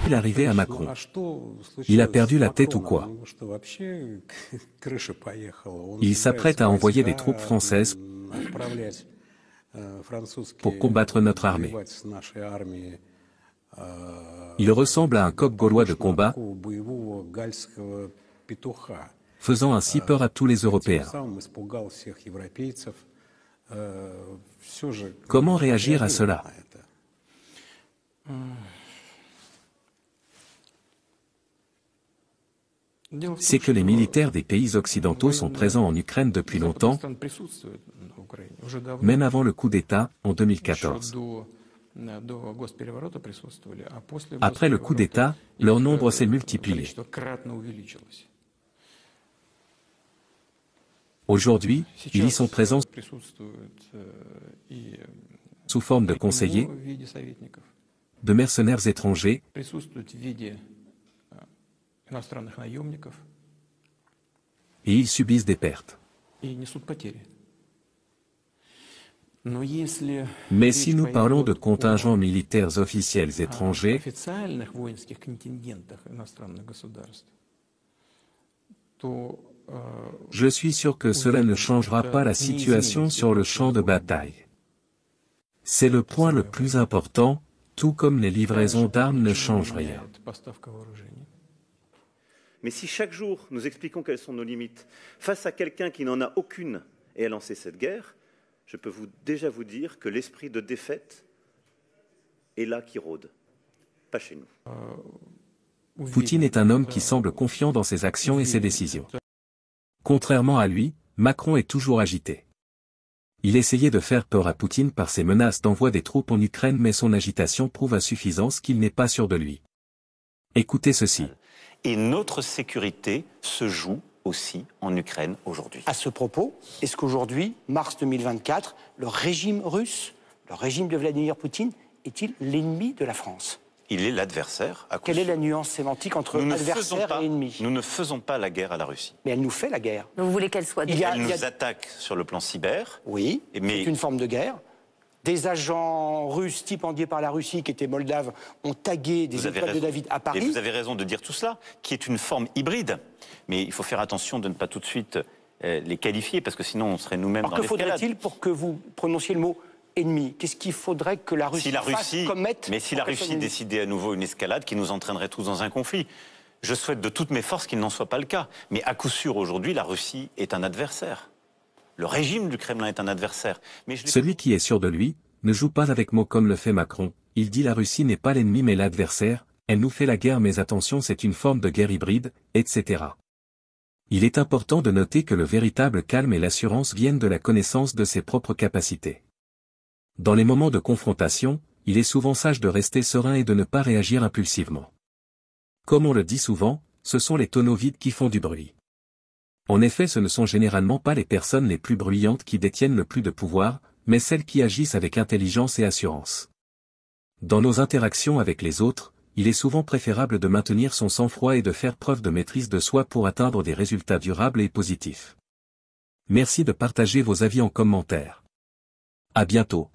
l'arrivée à Macron? Il a perdu la tête ou quoi? Il s'apprête à envoyer des troupes françaises pour combattre notre armée. Il ressemble à un coq gaulois de combat, faisant ainsi peur à tous les Européens. Comment réagir à cela? C'est que les militaires des pays occidentaux sont présents en Ukraine depuis longtemps, même avant le coup d'État en 2014. Après le coup d'État, leur nombre s'est multiplié. Aujourd'hui, ils y sont présents sous forme de conseillers, de mercenaires étrangers, et ils subissent des pertes. Mais si nous parlons de contingents militaires officiels étrangers, je suis sûr que cela ne changera pas la situation sur le champ de bataille. C'est le point le plus important, tout comme les livraisons d'armes ne changent rien. Mais si chaque jour nous expliquons quelles sont nos limites, face à quelqu'un qui n'en a aucune et a lancé cette guerre, je peux déjà vous dire que l'esprit de défaite est là qui rôde, pas chez nous. Poutine est un homme qui semble confiant dans ses actions et ses décisions. Contrairement à lui, Macron est toujours agité. Il essayait de faire peur à Poutine par ses menaces d'envoi des troupes en Ukraine, mais son agitation prouve à suffisance qu'il n'est pas sûr de lui. Écoutez ceci. Et notre sécurité se joue aussi en Ukraine aujourd'hui. À ce propos, est-ce qu'aujourd'hui, mars 2024, le régime russe, le régime de Vladimir Poutine, est-il l'ennemi de la France? Il est l'adversaire. Quelle est la nuance sémantique entre adversaire et ennemi? Nous ne faisons pas la guerre à la Russie. Mais elle nous fait la guerre. Vous voulez qu'elle soit Elle nous attaque sur le plan cyber. Oui, mais c'est une forme de guerre. Des agents russes stipendiés par la Russie, qui étaient moldaves, ont tagué des étoiles de David à Paris. Et vous avez raison de dire tout cela, qui est une forme hybride. Mais il faut faire attention de ne pas tout de suite les qualifier, parce que sinon on serait nous-mêmes dans l'escalade. Que faudrait-il pour que vous prononciez le mot ennemi? Qu'est-ce qu'il faudrait que la Russie commette? Mais si la Russie décidait à nouveau une escalade qui nous entraînerait tous dans un conflit, je souhaite de toutes mes forces qu'il n'en soit pas le cas. Mais à coup sûr, aujourd'hui, la Russie est un adversaire. Le régime du Kremlin est un adversaire. Celui qui est sûr de lui ne joue pas avec mots comme le fait Macron. Il dit la Russie n'est pas l'ennemi mais l'adversaire, elle nous fait la guerre mais attention c'est une forme de guerre hybride, etc. Il est important de noter que le véritable calme et l'assurance viennent de la connaissance de ses propres capacités. Dans les moments de confrontation, il est souvent sage de rester serein et de ne pas réagir impulsivement. Comme on le dit souvent, ce sont les tonneaux vides qui font du bruit. En effet, ce ne sont généralement pas les personnes les plus bruyantes qui détiennent le plus de pouvoir, mais celles qui agissent avec intelligence et assurance. Dans nos interactions avec les autres, il est souvent préférable de maintenir son sang-froid et de faire preuve de maîtrise de soi pour atteindre des résultats durables et positifs. Merci de partager vos avis en commentaire. À bientôt.